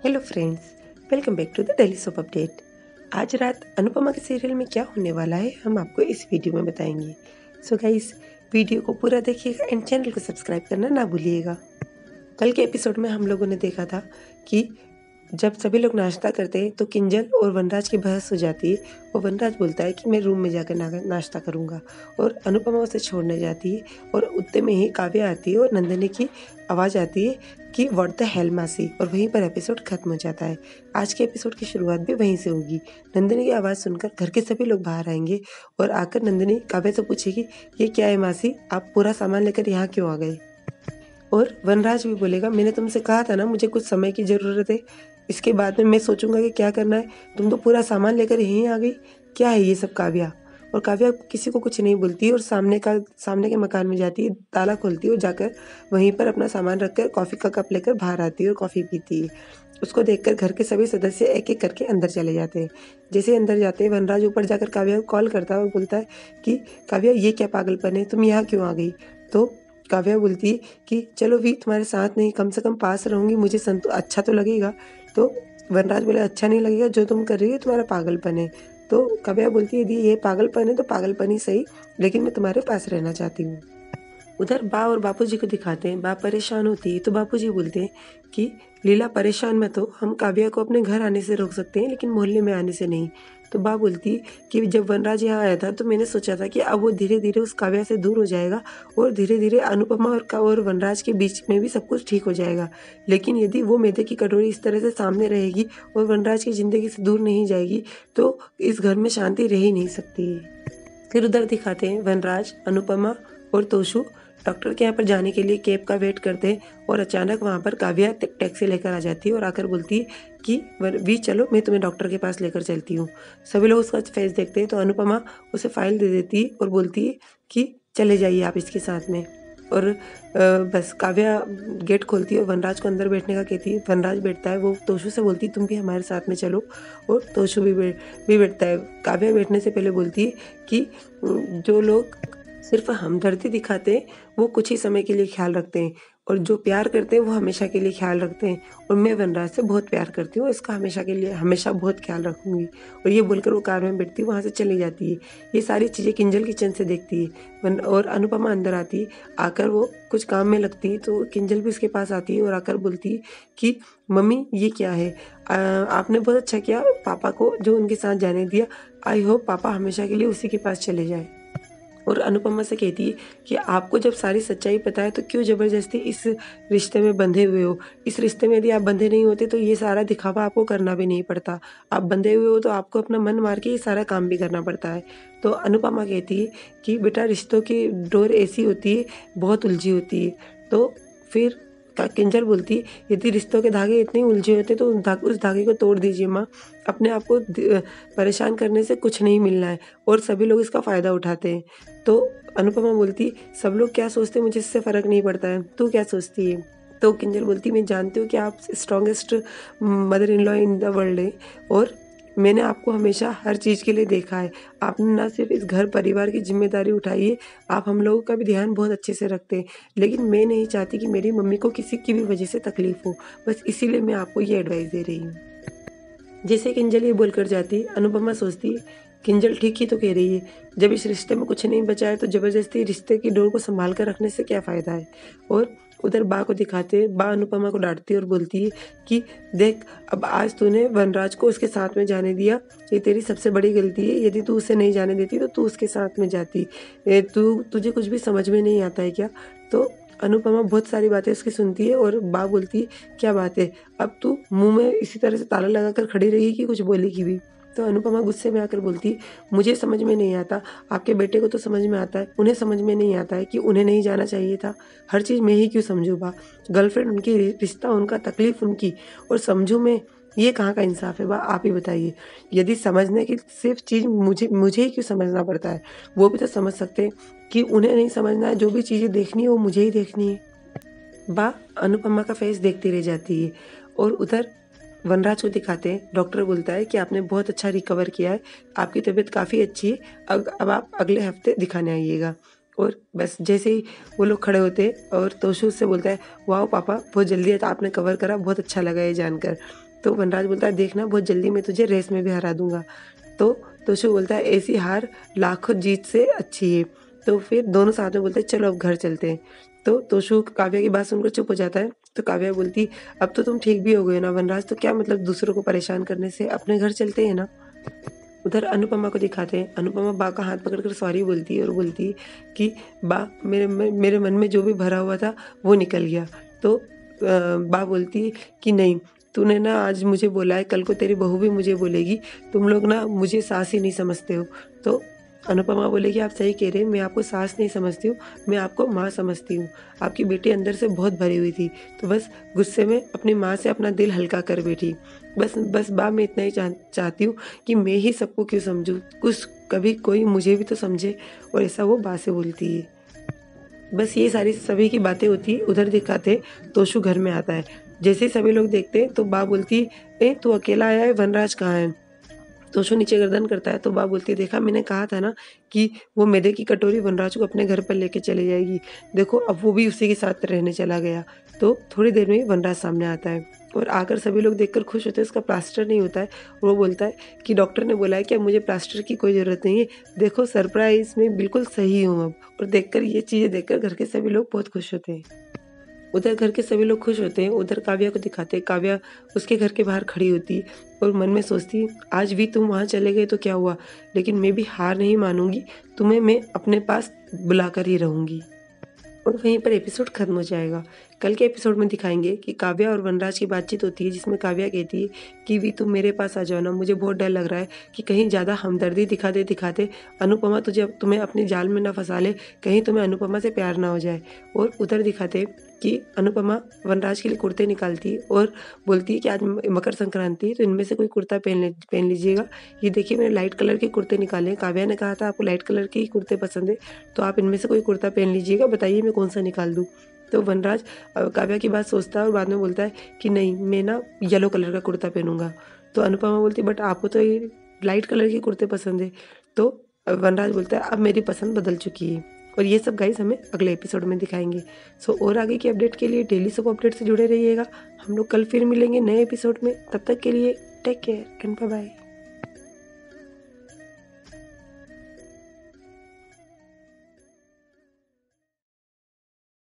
Hello friends, welcome back to the daily soap update. आज रात अनुपमा के सीरियल में क्या होने वाला है हम आपको इस वीडियो में बताएंगे। सो गाइस, वीडियो को पूरा देखिएगा एंड चैनल को सब्सक्राइब करना ना भूलिएगा। कल के एपिसोड में हम लोगों ने देखा था कि जब सभी लोग नाश्ता करते हैं तो किंजल और वनराज की बहस हो जाती है। वो वनराज बोलता है कि मैं रूम में जाकर नाश्ता करूंगा और अनुपमा उसे छोड़ने जाती है और उतने में ही काव्या आती है और नंदिनी की आवाज़ आती है कि व्हाट द हेल मासी, और वहीं पर एपिसोड खत्म हो जाता है। आज के एपिसोड की शुरुआत भी वहीं से होगी। नंदिनी की आवाज़ सुनकर घर के सभी लोग बाहर आएंगे और आकर नंदिनी काव्या से पूछेगी, ये क्या है मासी, आप पूरा सामान लेकर यहाँ क्यों आ गए? और वनराज भी बोलेगा, मैंने तुमसे कहा था ना मुझे कुछ समय की ज़रूरत है, इसके बाद में मैं सोचूंगा कि क्या करना है। तुम तो पूरा सामान लेकर यहीं आ गई, क्या है ये सब? काव्या और काव्या किसी को कुछ नहीं बोलती और सामने के मकान में जाती है, ताला खोलती है और जाकर वहीं पर अपना सामान रखकर कॉफ़ी का कप लेकर बाहर आती है और कॉफ़ी पीती है। उसको देखकर घर के सभी सदस्य एक एक करके अंदर चले जाते हैं। जैसे अंदर जाते हैं वनराज ऊपर जाकर काव्या को कॉल करता है और बोलता है कि काव्या, ये क्या पागलपन है, तुम यहाँ क्यों आ गई? तो काव्या बोलती है कि चलो भी तुम्हारे साथ नहीं, कम से कम पास रहूंगी, मुझे अच्छा तो लगेगा। तो वनराज बोले, अच्छा नहीं लगेगा, जो तुम कर रही हो तुम्हारा पागलपन है। तो काव्या बोलती है, यदि ये पागलपन है तो पागलपन ही सही, लेकिन मैं तुम्हारे पास रहना चाहती हूँ। उधर बा और बापूजी को दिखाते हैं। बा परेशान होती है तो बापूजी बोलते हैं कि लीला परेशान मत हो, हम काव्या को अपने घर आने से रोक सकते हैं लेकिन मोहल्ले में आने से नहीं। तो बा बोलती है कि जब वनराज यहाँ आया था तो मैंने सोचा था कि अब वो धीरे धीरे उस काव्या से दूर हो जाएगा और धीरे धीरे अनुपमा और वनराज के बीच में भी सब कुछ ठीक हो जाएगा। लेकिन यदि वो मैदे की कटोरी इस तरह से सामने रहेगी और वनराज की ज़िंदगी से दूर नहीं जाएगी तो इस घर में शांति रह ही नहीं सकती है। फिर उधर दिखाते हैं वनराज, अनुपमा और तोशु डॉक्टर के यहाँ पर जाने के लिए कैब का वेट करते हैं और अचानक वहाँ पर काव्या टैक्सी लेकर आ जाती है और आकर बोलती है कि वी चलो, मैं तुम्हें डॉक्टर के पास लेकर चलती हूँ। सभी लोग उसका फेस देखते हैं तो अनुपमा उसे फाइल दे देती है और बोलती है कि चले जाइए आप इसके साथ में। और बस काव्या गेट खोलती है और वनराज को अंदर बैठने का कहती है। वनराज बैठता है, वो तोशु से बोलती है तुम भी हमारे साथ में चलो, और तोशु भी बैठता है। काव्या बैठने से पहले बोलती है कि जो लोग सिर्फ हमदर्दी दिखाते हैं वो कुछ ही समय के लिए ख्याल रखते हैं, और जो प्यार करते हैं वो हमेशा के लिए ख्याल रखते हैं, और मैं वनराज से बहुत प्यार करती हूँ, इसका हमेशा के लिए हमेशा बहुत ख्याल रखूंगी। और ये बोलकर वो कार में बैठती है, वहाँ से चली जाती है। ये सारी चीज़ें किंजल किचन से देखती है और अनुपमा अंदर आती है। आकर वो कुछ काम में लगती है तो किंजल भी उसके पास आती है और आकर बोलती है कि मम्मी ये क्या है, आपने बहुत अच्छा किया पापा को जो उनके साथ जाने दिया, आई होप पापा हमेशा के लिए उसी के पास चले जाए। और अनुपमा से कहती है कि आपको जब सारी सच्चाई पता है तो क्यों ज़बरदस्ती इस रिश्ते में बंधे हुए हो। इस रिश्ते में यदि आप बंधे नहीं होते तो ये सारा दिखावा आपको करना भी नहीं पड़ता। आप बंधे हुए हो तो आपको अपना मन मार के ये सारा काम भी करना पड़ता है। तो अनुपमा कहती है कि बेटा, रिश्तों की डोर ऐसी होती है, बहुत उलझी होती है। तो फिर किंजल बोलती है, यदि रिश्तों के धागे इतने उलझे होते तो उस धागे को तोड़ दीजिए माँ। अपने आप को परेशान करने से कुछ नहीं मिलना है और सभी लोग इसका फ़ायदा उठाते हैं। तो अनुपमा बोलती, सब लोग क्या सोचते हैं मुझे इससे फ़र्क नहीं पड़ता है, तू क्या सोचती है? तो किंजल बोलती, मैं जानती हूँ कि आप strongest mother in law in the world है और मैंने आपको हमेशा हर चीज़ के लिए देखा है। आपने ना सिर्फ इस घर परिवार की जिम्मेदारी उठाई है, आप हम लोगों का भी ध्यान बहुत अच्छे से रखते हैं, लेकिन मैं नहीं चाहती कि मेरी मम्मी को किसी की भी वजह से तकलीफ हो। बस इसीलिए मैं आपको ये एडवाइस दे रही हूँ। जैसे किंजल ये बोलकर जाती, अनुपमा सोचती, किंजल ठीक ही तो कह रही है, जब इस रिश्ते में कुछ नहीं बचा है तो ज़बरदस्ती रिश्ते की डोर को संभाल कर रखने से क्या फ़ायदा है। और उधर बा को दिखाते, बा अनुपमा को डांटती और बोलती है कि देख, अब आज तूने वनराज को उसके साथ में जाने दिया, ये तेरी सबसे बड़ी गलती है। यदि तू उसे नहीं जाने देती तो तू उसके साथ में जाती। तुझे कुछ भी समझ में नहीं आता है क्या? तो अनुपमा बहुत सारी बातें उसकी सुनती है और बा बोलती है, क्या बात है, अब तू मुंह में इसी तरह से ताला लगाकर खड़ी रही कि कुछ बोलेगी भी? तो अनुपमा गुस्से में आकर बोलती है, मुझे समझ में नहीं आता, आपके बेटे को तो समझ में आता है, उन्हें समझ में नहीं आता है कि उन्हें नहीं जाना चाहिए था। हर चीज़ मैं ही क्यों समझूँ बा? गर्लफ्रेंड उनकी, रिश्ता उनका, तकलीफ उनकी, और समझूँ मैं? ये कहाँ का इंसाफ है बा, आप ही बताइए। यदि समझने की सिर्फ चीज़ मुझे ही क्यों समझना पड़ता है? वो भी तो समझ सकते हैं कि उन्हें नहीं समझना है, जो भी चीज़ें देखनी है वो मुझे ही देखनी है। बा अनुपमा का फेस देखती रह जाती है और उधर वनराज को दिखाते हैं। डॉक्टर बोलता है कि आपने बहुत अच्छा रिकवर किया है, आपकी तबीयत काफ़ी अच्छी है, अब आप अगले हफ्ते दिखाने आइएगा। और बस जैसे ही वो लोग खड़े होते हैं और तोशु उससे बोलता है, वाह पापा, बहुत जल्दी आपने कवर करा, बहुत अच्छा लगा ये जानकर। तो वनराज बोलता है देखना बहुत जल्दी मैं तुझे रेस में भी हरा दूंगा। तो तोशु बोलता है ऐसी हार लाखों जीत से अच्छी है। तो फिर दोनों साथ में बोलते हैं चलो अब घर चलते हैं। तो तोशु काव्या की बात सुनकर चुप हो जाता है। तो काव्या बोलती अब तो तुम ठीक भी हो गए ना वनराज, तो क्या मतलब दूसरों को परेशान करने से, अपने घर चलते हैं ना। उधर अनुपमा को दिखाते हैं। अनुपमा बा का हाथ पकड़कर सॉरी बोलती है और बोलती है कि बा मेरे मन में जो भी भरा हुआ था वो निकल गया। तो बा बोलती है कि नहीं, तूने ना आज मुझे बोला है, कल को तेरी बहू भी मुझे बोलेगी तुम लोग ना मुझे सास ही नहीं समझते हो। तो अनुपमा बोलेगी आप सही कह रहे हैं, मैं आपको सास नहीं समझती हूँ, मैं आपको माँ समझती हूँ। आपकी बेटी अंदर से बहुत भरी हुई थी, तो बस गुस्से में अपनी माँ से अपना दिल हल्का कर बैठी। बस बा मैं इतना ही चाहती हूँ कि मैं ही सबको क्यों समझूँ, कुछ कभी कोई मुझे भी तो समझे। और ऐसा वो बा से बोलती है। बस ये सारी सभी की बातें होती है। उधर दिखाते तोशु घर में आता है। जैसे ही सभी लोग देखते हैं तो बा बोलती ए तू अकेला आया है, वनराज कहाँ है। तोशु नीचे गर्दन करता है तो बा बोलती है देखा मैंने कहा था ना कि वो मैदे की कटोरी वनराज को अपने घर पर लेके चली जाएगी, देखो अब वो भी उसी के साथ रहने चला गया। तो थोड़ी देर में ही वनराज सामने आता है और आकर सभी लोग देखकर खुश होते हैं। उसका प्लास्टर नहीं होता है। वो बोलता है कि डॉक्टर ने बोला है कि अब मुझे प्लास्टर की कोई ज़रूरत नहीं है, देखो सरप्राइज में बिल्कुल सही हूँ अब। और देखकर ये चीज़ें देखकर घर के सभी लोग बहुत खुश होते हैं। उधर घर के सभी लोग खुश होते हैं। उधर काव्या को दिखाते हैं। काव्या उसके घर के बाहर खड़ी होती है और मन में सोचती है आज भी तुम वहाँ चले गए तो क्या हुआ, लेकिन मैं भी हार नहीं मानूंगी, तुम्हें मैं अपने पास बुलाकर ही रहूंगी। और वहीं पर एपिसोड खत्म हो जाएगा। कल के एपिसोड में दिखाएंगे कि काव्या और वनराज की बातचीत होती है, जिसमें काव्या कहती है कि भी तुम मेरे पास आ जाओ ना, मुझे बहुत डर लग रहा है कि कहीं ज़्यादा हमदर्दी दिखाते दिखाते अनुपमा तुम्हें अपने जाल में ना फंसा ले, कहीं तुम्हें अनुपमा से प्यार ना हो जाए। और उधर दिखाते कि अनुपमा वनराज के लिए कुर्ते निकालती है और बोलती है कि आज मकर संक्रांति है तो इनमें से कोई कुर्ता पहन लीजिएगा। ये देखिए मैंने लाइट कलर के कुर्ते निकाले हैं, काव्या ने कहा था आपको लाइट कलर के ही कुर्ते पसंद है, तो आप इनमें से कोई कुर्ता पहन लीजिएगा, बताइए मैं कौन सा निकाल दूँ। तो वनराज काव्या की बात सोचता है और बाद में बोलता है कि नहीं मैं ना येलो कलर का कुर्ता पहनूंगा। तो अनुपमा बोलती है बट आपको तो ये लाइट कलर के कुर्ते पसंद है। तो वनराज बोलता है अब मेरी पसंद बदल चुकी है। और ये सब गाइस हमें अगले एपिसोड में दिखाएंगे। सो और आगे की अपडेट के लिए डेली सब अपडेट से जुड़े रहिएगा। हम लोग कल फिर मिलेंगे नए एपिसोड में, तब तक के लिए take care and bye bye.